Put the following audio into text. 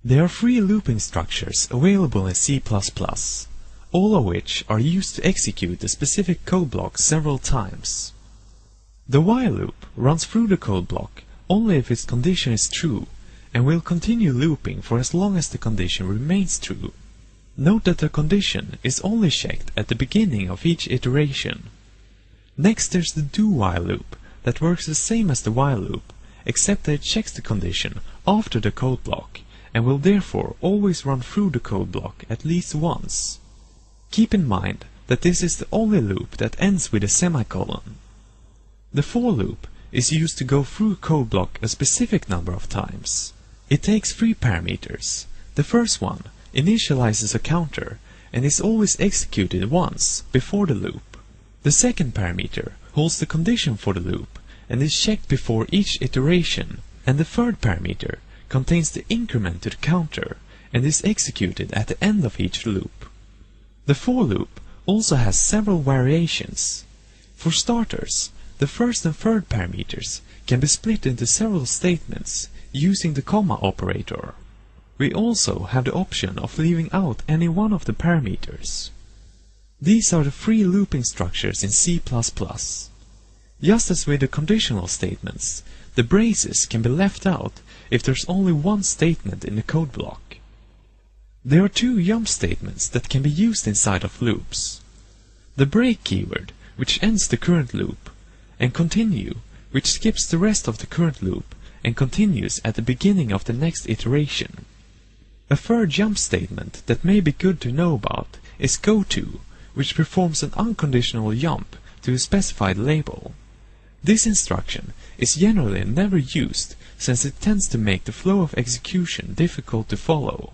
There are three looping structures available in C++, all of which are used to execute a specific code block several times. The while loop runs through the code block only if its condition is true, and will continue looping for as long as the condition remains true. Note that the condition is only checked at the beginning of each iteration. Next there's the do-while loop that works the same as the while loop, except that it checks the condition after the code block, and will therefore always run through the code block at least once. Keep in mind that this is the only loop that ends with a semicolon. The for loop is used to go through a code block a specific number of times. It takes three parameters. The first one initializes a counter and is always executed once before the loop. The second parameter holds the condition for the loop and is checked before each iteration, and the third parameter contains the increment to the counter and is executed at the end of each loop. The for loop also has several variations. For starters, the first and third parameters can be split into several statements using the comma operator. We also have the option of leaving out any one of the parameters. These are the three looping structures in C++. Just as with the conditional statements, the braces can be left out if there's only one statement in the code block. There are two jump statements that can be used inside of loops. The break keyword, which ends the current loop, and continue, which skips the rest of the current loop and continues at the beginning of the next iteration. A third jump statement that may be good to know about is goTo, which performs an unconditional jump to a specified label. This instruction is generally never used since it tends to make the flow of execution difficult to follow.